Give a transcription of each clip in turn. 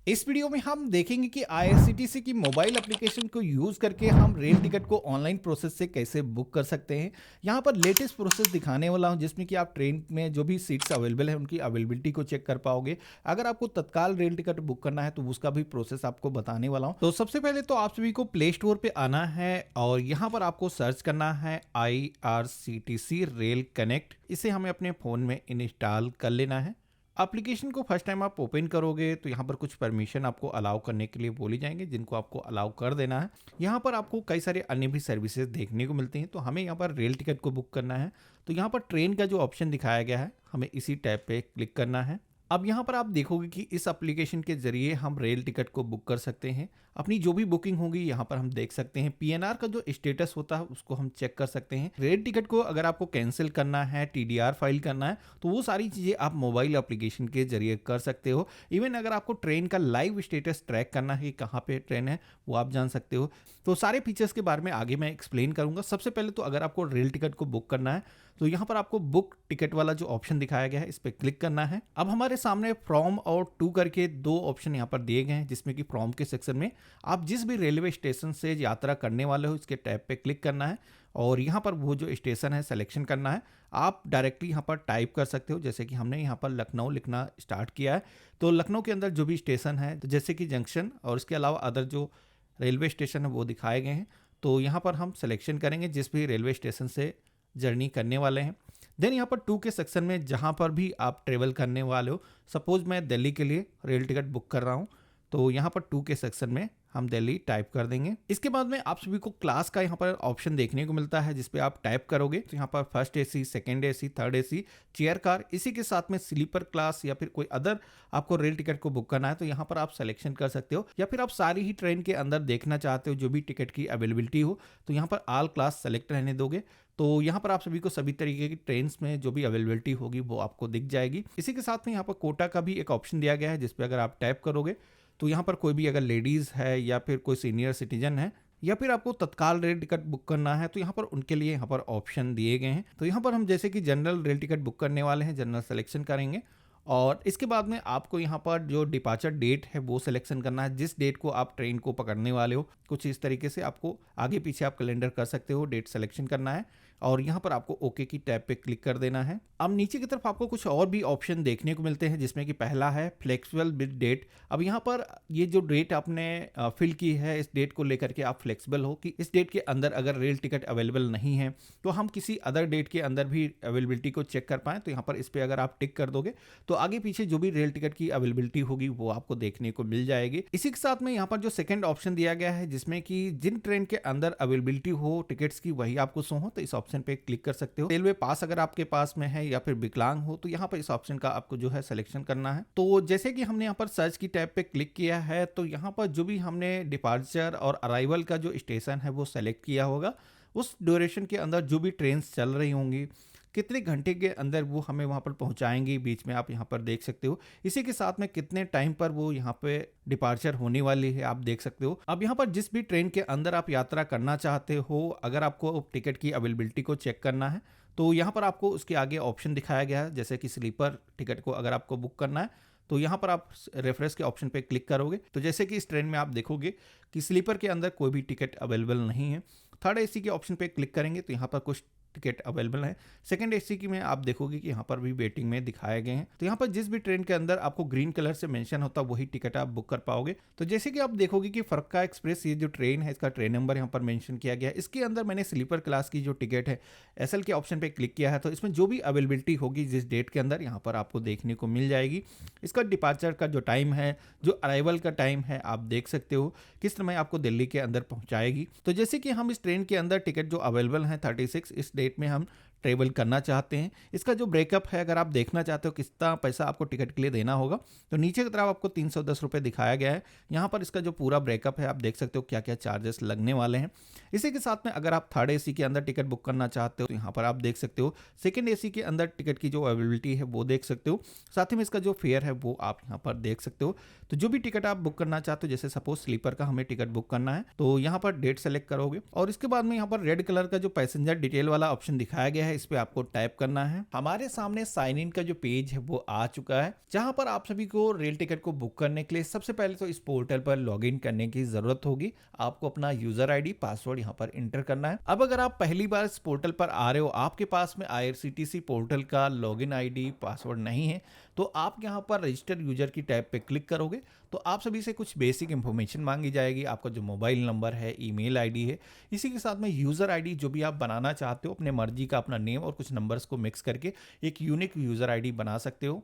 इस वीडियो में हम देखेंगे कि आईआरसीटीसी की मोबाइल एप्लीकेशन को यूज़ करके हम रेल टिकट को ऑनलाइन प्रोसेस से कैसे बुक कर सकते हैं। यहाँ पर लेटेस्ट प्रोसेस दिखाने वाला हूँ जिसमें कि आप ट्रेन में जो भी सीट्स अवेलेबल है उनकी अवेलेबिलिटी को चेक कर पाओगे। अगर आपको तत्काल रेल टिकट बुक करना है तो उसका भी प्रोसेस आपको बताने वाला हूँ। तो सबसे पहले तो आप सभी को प्ले स्टोर पे आना है और यहाँ पर आपको सर्च करना है आईआरसीटीसी रेल कनेक्ट। इसे हमें अपने फ़ोन में इंस्टॉल कर लेना है। एप्लीकेशन को फर्स्ट टाइम आप ओपन करोगे तो यहाँ पर कुछ परमिशन आपको अलाउ करने के लिए बोली जाएंगे जिनको आपको अलाउ कर देना है। यहाँ पर आपको कई सारे अन्य भी सर्विसेज देखने को मिलती हैं। तो हमें यहाँ पर रेल टिकट को बुक करना है तो यहाँ पर ट्रेन का जो ऑप्शन दिखाया गया है हमें इसी टैब पे क्लिक करना है। अब यहाँ पर आप देखोगे कि इस एप्लीकेशन के जरिए हम रेल टिकट को बुक कर सकते हैं। अपनी जो भी बुकिंग होगी यहाँ पर हम देख सकते हैं। पीएनआर का जो स्टेटस होता है उसको हम चेक कर सकते हैं। रेल टिकट को अगर आपको कैंसिल करना है, टीडीआर फाइल करना है तो वो सारी चीज़ें आप मोबाइल एप्लीकेशन के जरिए कर सकते हो। इवन अगर आपको ट्रेन का लाइव स्टेटस ट्रैक करना है कि कहाँ पे ट्रेन है वो आप जान सकते हो। तो सारे फीचर्स के बारे में आगे मैं एक्सप्लेन करूंगा। सबसे पहले तो अगर आपको रेल टिकट को बुक करना है तो यहाँ पर आपको बुक टिकट वाला जो ऑप्शन दिखाया गया है इस पर क्लिक करना है। अब हमारे सामने फ्रॉम और टू करके दो ऑप्शन यहाँ पर दिए गए हैं जिसमें कि फ्रॉम के सेक्शन में आप जिस भी रेलवे स्टेशन से यात्रा करने वाले हो इसके टैब पे क्लिक करना है और यहाँ पर वो जो स्टेशन है सिलेक्शन करना है। आप डायरेक्टली यहाँ पर टाइप कर सकते हो जैसे कि हमने यहाँ पर लखनऊ लिखना स्टार्ट किया है। तो लखनऊ के अंदर जो भी स्टेशन है तो जैसे कि जंक्शन और इसके अलावा अदर जो रेलवे स्टेशन है वो दिखाए गए हैं। तो यहाँ पर हम सिलेक्शन करेंगे जिस भी रेलवे स्टेशन से जर्नी करने वाले हैं। देन यहाँ पर टू के सेक्शन में जहाँ पर भी आप ट्रेवल करने वाले हो, सपोज मैं दिल्ली के लिए रेल टिकट बुक कर रहा हूँ तो यहाँ पर टू के सेक्शन में हम दिल्ली टाइप कर देंगे। इसके बाद में आप सभी को क्लास का यहाँ पर ऑप्शन देखने को मिलता है जिस पे आप टाइप करोगे तो यहाँ पर first AC, second AC, third AC, chair car, इसी के साथ में स्लीपर क्लास या फिर कोई अदर आपको रेल टिकट को बुक करना है तो यहाँ पर आप सिलेक्शन कर सकते हो। या फिर आप सारी ही ट्रेन के अंदर देखना चाहते हो जो भी टिकट की अवेलेबिलिटी हो तो यहाँ पर ऑल क्लास सेलेक्ट रहने दोगे। तो यहाँ पर आप सभी को सभी तरीके की ट्रेन्स में जो भी अवेलेबिलिटी होगी वो आपको दिख जाएगी। इसी के साथ में यहाँ पर कोटा का भी एक ऑप्शन दिया गया है जिस पे अगर आप टैप करोगे तो यहाँ पर कोई भी अगर लेडीज़ है या फिर कोई सीनियर सिटीजन है या फिर आपको तत्काल रेल टिकट बुक करना है तो यहाँ पर उनके लिए यहाँ पर ऑप्शन दिए गए हैं। तो यहाँ पर हम जैसे कि जनरल रेल टिकट बुक करने वाले हैं, जनरल सिलेक्शन करेंगे और इसके बाद में आपको यहाँ पर जो डिपार्चर डेट है वो सिलेक्शन करना है, जिस डेट को आप ट्रेन को पकड़ने वाले हो। कुछ इस तरीके से आपको आगे पीछे आप कैलेंडर कर सकते हो, डेट सिलेक्शन करना है और यहाँ पर आपको ओके की टैब पे क्लिक कर देना है। अब नीचे की तरफ आपको कुछ और भी ऑप्शन देखने को मिलते हैं जिसमें कि पहला है फ्लेक्सिबल विद डेट। अब यहाँ पर ये जो डेट आपने फिल की है इस डेट को लेकर के आप फ्लेक्सिबल हो कि इस डेट के अंदर अगर रेल टिकट अवेलेबल नहीं है तो हम किसी अदर डेट के अंदर भी अवेलेबिलिटी को चेक कर पाएँ। तो यहाँ पर इस पर अगर आप टिक कर दोगे तो आगे पीछे जो भी रेल टिकट की अवेलेबिलिटी होगी वो आपको देखने को मिल जाएगी। इसी के साथ में यहाँ पर जो सेकंड ऑप्शन दिया गया है जिसमें कि जिन ट्रेन के अंदर अवेलेबिलिटी हो टिकट्स की वही आपको शो हो तो इस ऑप्शन पे क्लिक कर सकते हो। रेलवे पास अगर आपके पास में है या फिर विकलांग हो तो यहाँ पर इस ऑप्शन का आपको जो है सिलेक्शन करना है। तो जैसे कि हमने यहाँ पर सर्च की टैब पे क्लिक किया है तो यहाँ पर जो भी हमने डिपार्चर और अराइवल का जो स्टेशन है वो सेलेक्ट किया होगा, उस ड्यूरेशन के अंदर जो भी ट्रेन चल रही होंगी कितने घंटे के अंदर वो हमें वहाँ पर पहुँचाएंगी बीच में आप यहाँ पर देख सकते हो। इसी के साथ में कितने टाइम पर वो यहाँ पे डिपार्चर होने वाली है आप देख सकते हो। अब यहाँ पर जिस भी ट्रेन के अंदर आप यात्रा करना चाहते हो, अगर आपको टिकट की अवेलेबिलिटी को चेक करना है तो यहाँ पर आपको उसके आगे ऑप्शन दिखाया गया है। जैसे कि स्लीपर टिकट को अगर आपको बुक करना है तो यहाँ पर आप रेफरेंस के ऑप्शन पे क्लिक करोगे तो जैसे कि इस ट्रेन में आप देखोगे कि स्लीपर के अंदर कोई भी टिकट अवेलेबल नहीं है। थर्ड एसी के ऑप्शन पे क्लिक करेंगे तो यहाँ पर कुछ टिकट अवेलेबल है। सेकंड एसी की में आप देखोगे कि यहाँ पर भी वेटिंग में दिखाए गए हैं। तो यहाँ पर जिस भी ट्रेन के अंदर आपको ग्रीन कलर से मेंशन होता है वही टिकट आप बुक कर पाओगे। तो जैसे कि आप देखोगे कि फरक्का एक्सप्रेस ये जो ट्रेन है इसका ट्रेन नंबर यहाँ पर मेंशन किया गया है। इसके अंदर मैंने स्लीपर क्लास की जो टिकट है एसएल के ऑप्शन पे क्लिक किया है तो इसमें जो भी अवेलेबिलिटी होगी जिस डेट के अंदर यहाँ पर आपको देखने को मिल जाएगी। इसका डिपार्चर का जो टाइम है, जो अराइवल का टाइम है आप देख सकते हो किस समय आपको दिल्ली के अंदर पहुँचाएगी। तो जैसे कि हम इस ट्रेन के अंदर टिकट जो अवेलेबल है 36 इस डेट में हम ट्रेवल करना चाहते हैं। इसका जो ब्रेकअप है अगर आप देखना चाहते हो कितना पैसा आपको टिकट के लिए देना होगा तो नीचे की तरफ आपको 310 रुपये दिखाया गया है। यहाँ पर इसका जो पूरा ब्रेकअप है आप देख सकते हो क्या क्या चार्जेस लगने वाले हैं। इसी के साथ में अगर आप थर्ड एसी के अंदर टिकट बुक करना चाहते हो तो यहाँ पर आप देख सकते हो। सेकंड एसी के अंदर टिकट की जो अवेलेबिलिटी है वो देख सकते हो। साथ ही में इसका जो फेयर है वो आप यहाँ पर देख सकते हो। तो जो भी टिकट आप बुक करना चाहते हो, जैसे सपोज स्लीपर का हमें टिकट बुक करना है तो यहाँ पर डेट सेलेक्ट करोगे और इसके बाद में यहाँ पर रेड कलर का जो पैसेंजर डिटेल वाला ऑप्शन दिखाया गया है इस पे आपको टैप करना है। हमारे सामने साइन इन का जो पेज है वो आ चुका है, जहां पर आप सभी को रेल टिकट को बुक करने के लिए सबसे पहले तो इस पोर्टल पर लॉगिन करने की जरूरत होगी। आपको अपना यूजर आईडी पासवर्ड यहाँ पर इंटर करना है। अब अगर आप पहली बार इस पोर्टल पर आ रहे हो, आपके पास में आईआरसीटीसी पोर्टल का लॉगिन आईडी पासवर्ड नहीं है, तो आप यहाँ पर रजिस्टर यूजर की टैब पे क्लिक करोगे तो आप सभी से कुछ बेसिक इंफॉर्मेशन मांगी जाएगी। आपका जो मोबाइल नंबर है, ईमेल आईडी है, इसी के साथ में यूज़र आईडी जो भी आप बनाना चाहते हो, अपने मर्जी का अपना नेम और कुछ नंबर्स को मिक्स करके एक यूनिक यूज़र आईडी बना सकते हो।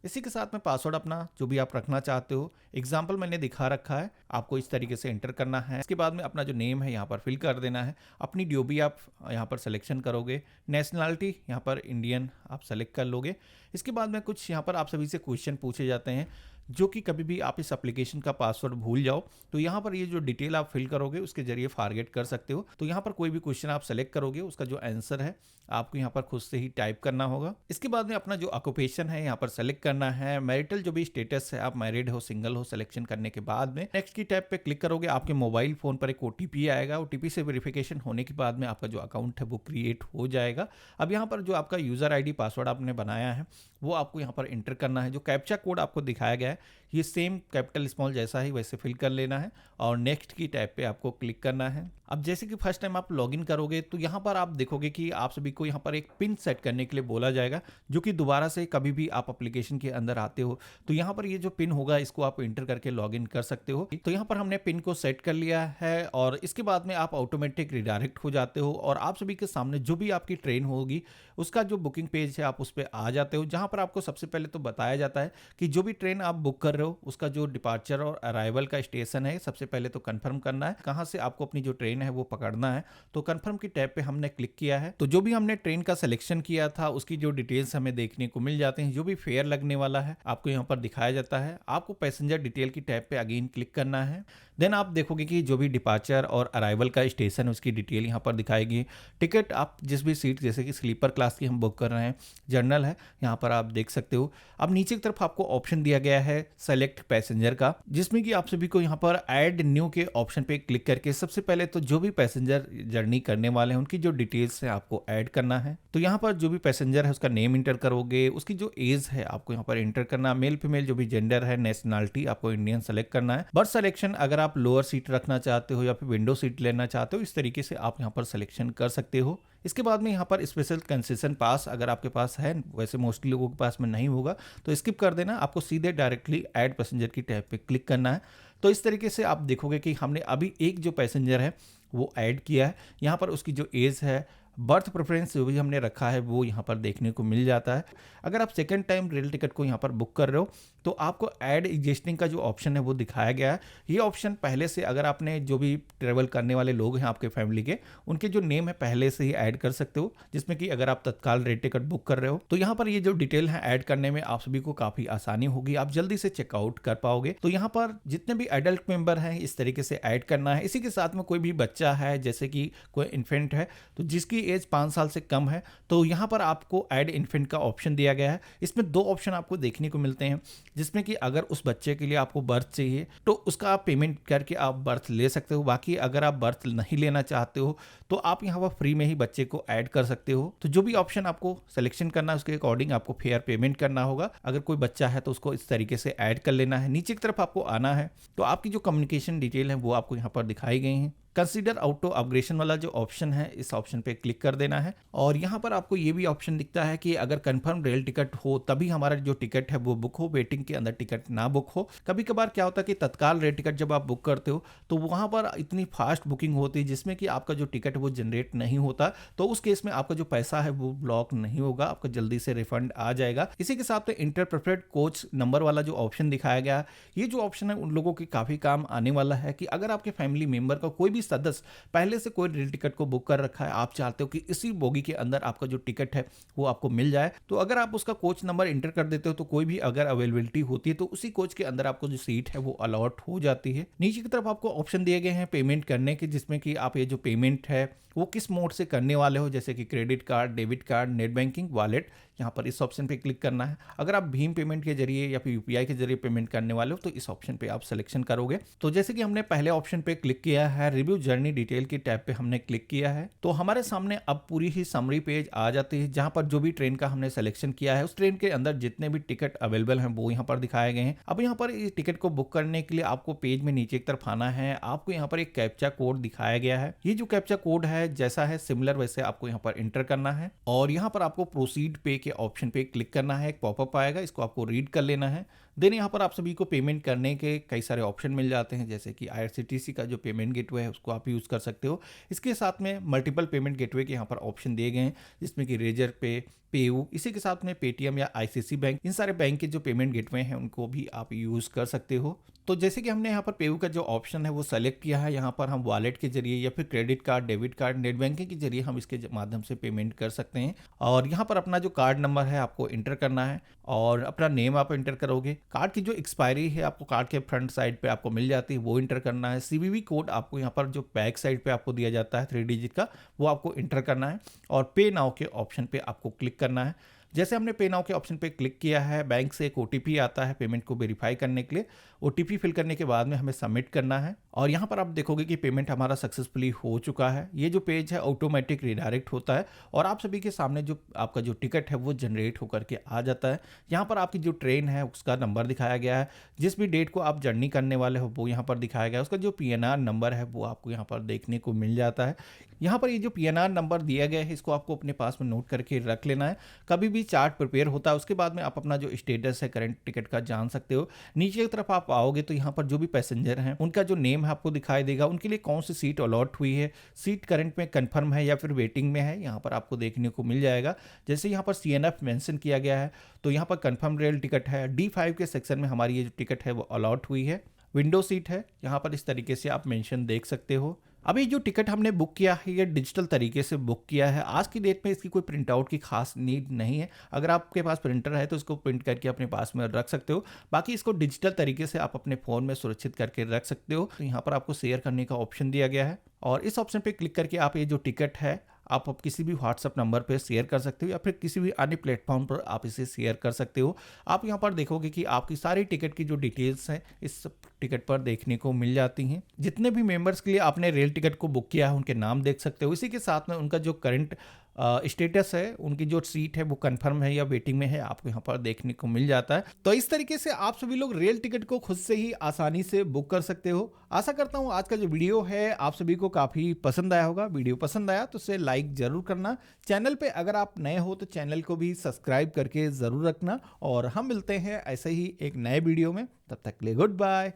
इसी के साथ में पासवर्ड अपना जो भी आप रखना चाहते हो, एग्जाम्पल मैंने दिखा रखा है, आपको इस तरीके से एंटर करना है। इसके बाद में अपना जो नेम है यहाँ पर फिल कर देना है। अपनी जो भी आप यहाँ पर सिलेक्शन करोगे, नेशनलिटी यहाँ पर इंडियन आप सेलेक्ट कर लोगे। इसके बाद में कुछ यहाँ पर आप सभी से क्वेश्चन पूछे जाते हैं, जो कि कभी भी आप इस एप्लीकेशन का पासवर्ड भूल जाओ तो यहाँ पर ये जो डिटेल आप फिल करोगे उसके जरिए फॉरगेट कर सकते हो। तो यहाँ पर कोई भी क्वेश्चन आप सेलेक्ट करोगे, उसका जो आंसर है आपको यहाँ पर खुद से ही टाइप करना होगा। इसके बाद में अपना जो ऑक्यूपेशन है यहाँ पर सेलेक्ट करना है। मैरिटल जो भी स्टेटस है, आप मैरिड हो सिंगल हो, सिलेक्शन करने के बाद में नेक्स्ट की टैब पे क्लिक करोगे। आपके मोबाइल फोन पर एक ओटीपी आएगा। ओटीपी से वेरिफिकेशन होने के बाद में आपका जो अकाउंट है वो क्रिएट हो जाएगा। अब यहाँ पर जो आपका यूजर आईडी पासवर्ड आपने बनाया है वो आपको यहाँ पर एंटर करना है। जो कैप्चा कोड आपको दिखाया गया है ये सेम कैपिटल स्मॉल जैसा ही वैसे फिल कर लेना है और नेक्स्ट की टैब पे आपको क्लिक करना है। अब जैसे कि फर्स्ट टाइम आप लॉगिन करोगे तो यहाँ पर आप देखोगे कि आप सभी को यहाँ पर एक पिन सेट करने के लिए बोला जाएगा, जो कि दोबारा से कभी भी आप एप्लीकेशन के अंदर आते हो तो यहाँ पर ये जो पिन होगा इसको आप इंटर करके लॉगिन कर सकते हो। तो यहाँ पर हमने पिन को सेट कर लिया है और इसके बाद में आप ऑटोमेटिक रिडायरेक्ट हो जाते हो और आप सभी के सामने जो भी आपकी ट्रेन होगी उसका जो बुकिंग पेज है आप उस पर आ जाते हो, जहाँ पर आपको सबसे पहले तो बताया जाता है कि जो भी ट्रेन आप बुक कर रहे हो उसका जो डिपार्चर और अराइवल का स्टेशन है सबसे पहले तो कंफर्म करना है, कहाँ से आपको अपनी जो ट्रेन है वो पकड़ना है। तो कंफर्म की टैब पे हमने क्लिक किया है। तो जो भी हमने ट्रेन का सिलेक्शन किया था उसकी जो डिटेल्स हमें देखने को मिल जाते हैं। जो भी फेयर लगने वाला है आपको यहाँ पर दिखाया जाता है। आपको पैसेंजर डिटेल की टैब पे अगेन क्लिक करना है। देन आप देखोगे कि जो भी डिपार्चर और अराइवल का स्टेशन है उसकी डिटेल यहाँ पर दिखाएगी। टिकट आप जिस भी सीट, जैसे कि स्लीपर क्लास की हम बुक कर रहे हैं, जनरल है, यहाँ पर आप देख सकते हो। अब नीचे की तरफ आपको ऑप्शन दिया गया है सेलेक्ट पैसेंजर का, जिसमें कि आप सभी को यहाँ पर ऐड न्यू के ऑप्शन पे क्लिक करके सबसे पहले तो जो भी पैसेंजर जर्नी करने वाले हैं उनकी जो डिटेल्स है आपको ऐड करना है। तो यहाँ पर जो भी पैसेंजर है उसका नेम इंटर करोगे, उसकी जो एज है आपको यहाँ पर इंटर करना, मेल फीमेल जो भी जेंडर है, नेशनलिटी आपको इंडियन सेलेक्ट करना है। बर्थ सिलेक्शन अगर आप लोअर सीट रखना चाहते हो या फिर विंडो सीट लेना चाहते हो, इस तरीके से आप यहाँ पर सिलेक्शन कर सकते हो। इसके बाद में यहाँ पर स्पेशल कंसेशन पास अगर आपके पास है, वैसे मोस्टली लोगों के पास में नहीं होगा तो स्किप कर देना। आपको सीधे डायरेक्टली ऐड पैसेंजर की टैब पे क्लिक करना है। तो इस तरीके से आप देखोगे कि हमने अभी एक जो पैसेंजर है वो ऐड किया है। यहाँ पर उसकी जो एज है, बर्थ प्रेफरेंस जो भी हमने रखा है वो यहाँ पर देखने को मिल जाता है। अगर आप सेकंड टाइम रेल टिकट को यहाँ पर बुक कर रहे हो तो आपको ऐड एग्जिस्टिंग का जो ऑप्शन है वो दिखाया गया है। ये ऑप्शन पहले से अगर आपने जो भी ट्रेवल करने वाले लोग हैं आपके फैमिली के, उनके जो नेम है पहले से ही ऐड कर सकते हो, जिसमें कि अगर आप तत्काल रेल टिकट बुक कर रहे हो तो यहाँ पर ये जो डिटेल है ऐड करने में आप सभी को काफ़ी आसानी होगी, आप जल्दी से चेकआउट कर पाओगे। तो यहाँ पर जितने भी एडल्ट मेंबर हैं इस तरीके से ऐड करना है। इसी के साथ में कोई भी बच्चा है, जैसे कि कोई इन्फेंट है तो जिसकी एज 5 साल से कम है, तो यहाँ पर आपको ऐड इन्फेंट का ऑप्शन दिया गया है। इसमें दो ऑप्शन आपको देखने को मिलते हैं, जिसमें कि अगर उस बच्चे के लिए आपको बर्थ चाहिए तो उसका आप पेमेंट करके आप बर्थ ले सकते हो। बाकी अगर आप बर्थ नहीं लेना चाहते हो तो आप यहाँ पर फ्री में ही बच्चे को ऐड कर सकते हो। तो जो भी ऑप्शन आपको सिलेक्शन करना है उसके अकॉर्डिंग आपको फेयर पेमेंट करना होगा। अगर कोई बच्चा है तो उसको इस तरीके से ऐड कर लेना है। नीचे की तरफ आपको आना है तो आपकी जो कम्युनिकेशन डिटेल है वो आपको यहाँ पर दिखाई गई हैं। कंसीडर ऑटो अपग्रेडेशन वाला जो ऑप्शन है इस ऑप्शन पे क्लिक कर देना है और यहाँ पर आपको ये भी ऑप्शन दिखता है कि अगर कंफर्म रेल टिकट हो तभी हमारा जो टिकट है वो बुक हो, वेटिंग के अंदर टिकट ना बुक हो। कभी कभार क्या होता है कि तत्काल रेल टिकट जब आप बुक करते हो तो वहाँ पर इतनी फास्ट बुकिंग होती है जिसमें कि आपका जो टिकट है वो जनरेट नहीं होता, तो उस केस में आपका जो पैसा है वो ब्लॉक नहीं होगा, आपका जल्दी से रिफंड आ जाएगा। इसी के साथ में इंटर प्रेफर्ड कोच नंबर वाला जो ऑप्शन दिखाया गया, ये जो ऑप्शन है उन लोगों के काफ़ी काम आने वाला है कि अगर आपके फैमिली मेंबर का कोई भी सदस्य पहले से कोई रेल टिकट को बुक कर रखा है, आप चाहते हो कि इसी बोगी के अंदर आपका जो टिकट है वो आपको मिल जाए, तो अगर आप उसका कोच नंबर इंटर कर देते हो तो कोई भी अगर अवेलेबिलिटी होती है तो उसी कोच के अंदर आपको जो सीट है वो अलॉट हो जाती है। नीचे की तरफ आपको ऑप्शन दिए गए हैं पेमेंट करने के, जिसमें कि आप ये जो पेमेंट है वो किस मोड से करने वाले हो, जैसे कि credit card, debit card, net banking, wallet. यहाँ पर इस ऑप्शन पे क्लिक करना है। अगर आप भीम पेमेंट के जरिए या फिर यूपीआई के जरिए पेमेंट करने वाले हो तो इस ऑप्शन पे आप सिलेक्शन करोगे। तो जैसे कि हमने पहले ऑप्शन पे क्लिक किया है रिव्यू जर्नी डिटेल की टैब पे हमने क्लिक किया है तो हमारे सामने अब पूरी ही समरी पेज आ जाती है, जहां पर जो भी ट्रेन का हमने सिलेक्शन किया है उस ट्रेन के अंदर जितने भी टिकट अवेलेबल हैं वो यहाँ पर दिखाए गए हैं। अब यहाँ पर इस टिकट को बुक करने के लिए आपको पेज में नीचे की तरफ आना है। आपको यहाँ पर एक कैप्चा कोड दिखाया गया है। ये जो कैप्चा कोड है जैसा है सिमिलर वैसे आपको यहाँ पर एंटर करना है और यहाँ पर आपको प्रोसीड पे के ऑप्शन पे क्लिक करना है। एक पॉपअप आएगा, इसको आपको रीड कर लेना है। देन यहाँ पर आप सभी को पेमेंट करने के कई सारे ऑप्शन मिल जाते हैं, जैसे कि आईआरसीटीसी का जो पेमेंट गेटवे है उसको आप यूज़ कर सकते हो। इसके साथ में मल्टीपल पेमेंट गेटवे के यहाँ पर ऑप्शन दिए गए हैं, जिसमें कि रेजर पे, पेयू, इसी के साथ में पेटीएम या आईसीआईसीआई बैंक, इन सारे बैंक के जो पेमेंट गेटवे हैं उनको भी आप यूज़ कर सकते हो। तो जैसे कि हमने यहाँ पर पेयू का जो ऑप्शन है वो सेलेक्ट किया है, यहाँ पर हम वॉलेट के जरिए या फिर credit card, debit card, net banking के जरिए हम इसके माध्यम से पेमेंट कर सकते हैं। और यहाँ पर अपना जो कार्ड नंबर है आपको इंटर करना है और अपना नेम आप इंटर करोगे। कार्ड की जो एक्सपायरी है आपको कार्ड के फ्रंट साइड पे आपको मिल जाती है, वो इंटर करना है। सीवीवी कोड आपको यहाँ पर जो बैक साइड पे आपको दिया जाता है 3 डिजिट का, वो आपको इंटर करना है और पे नाउ के ऑप्शन पे आपको क्लिक करना है। जैसे हमने पे नाउ के ऑप्शन पे क्लिक किया है, बैंक से एक ओटीपी आता है पेमेंट को वेरीफाई करने के लिए। ओटीपी फिल करने के बाद में हमें सबमिट करना है और यहाँ पर आप देखोगे कि पेमेंट हमारा सक्सेसफुली हो चुका है। ये जो पेज है ऑटोमेटिक रिडायरेक्ट होता है और आप सभी के सामने जो आपका जो टिकट है वो जनरेट होकर के आ जाता है। यहाँ पर आपकी जो ट्रेन है उसका नंबर दिखाया गया है, जिस भी डेट को आप जर्नी करने वाले हो वो यहाँ पर दिखाया गया है। उसका जो पीएनआर नंबर है वो आपको यहाँ पर देखने को मिल जाता है। यहाँ पर ये जो पीएनआर नंबर दिया गया है इसको आपको अपने पास में नोट करके रख लेना है। कभी भी चार्ट प्रिपेयर होता है उसके बाद में आप अपना जो स्टेटस है करंट टिकट का जान सकते हो। नीचे की तरफ आप आओगे तो यहाँ पर जो भी पैसेंजर हैं उनका जो नेम है आपको दिखाई देगा, उनके लिए कौन सी सीट अलॉट हुई है, सीट करंट में कंफर्म है या फिर वेटिंग में है, यहाँ पर आपको देखने को मिल जाएगा। जैसे यहाँ पर सीएनएफ मेंशन किया गया है तो यहाँ पर कंफर्म रेल टिकट है। D5 के सेक्शन में हमारी ये जो टिकट है वो अलॉट हुई है। विंडो सीट है, यहाँ पर इस तरीके से आप मेंशन देख सकते हो। अभी जो टिकट हमने बुक किया है ये डिजिटल तरीके से बुक किया है। आज की डेट में इसकी कोई प्रिंट आउट की खास नीड नहीं है। अगर आपके पास प्रिंटर है तो इसको प्रिंट करके अपने पास में रख सकते हो, बाकी इसको डिजिटल तरीके से आप अपने फ़ोन में सुरक्षित करके रख सकते हो। तो यहाँ पर आपको शेयर करने का ऑप्शन दिया गया है और इस ऑप्शन पे क्लिक करके आप ये जो टिकट है आप किसी भी व्हाट्सएप नंबर पे शेयर कर सकते हो या फिर किसी भी अन्य प्लेटफॉर्म पर आप इसे शेयर कर सकते हो। आप यहाँ पर देखोगे कि आपकी सारी टिकट की जो डिटेल्स हैं इस टिकट पर देखने को मिल जाती हैं। जितने भी मेंबर्स के लिए आपने रेल टिकट को बुक किया है उनके नाम देख सकते हो। इसी के साथ में उनका जो करंट स्टेटस है, उनकी जो सीट है वो कंफर्म है या वेटिंग में है, आपको यहाँ पर देखने को मिल जाता है। तो इस तरीके से आप सभी लोग रेल टिकट को खुद से ही आसानी से बुक कर सकते हो। आशा करता हूँ आज का जो वीडियो है आप सभी को काफ़ी पसंद आया होगा। वीडियो पसंद आया तो उसे लाइक ज़रूर करना। चैनल पे अगर आप नए हो तो चैनल को भी सब्सक्राइब करके ज़रूर रखना और हम मिलते हैं ऐसे ही एक नए वीडियो में। तब तक के लिए गुड बाय,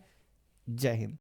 जय हिंद।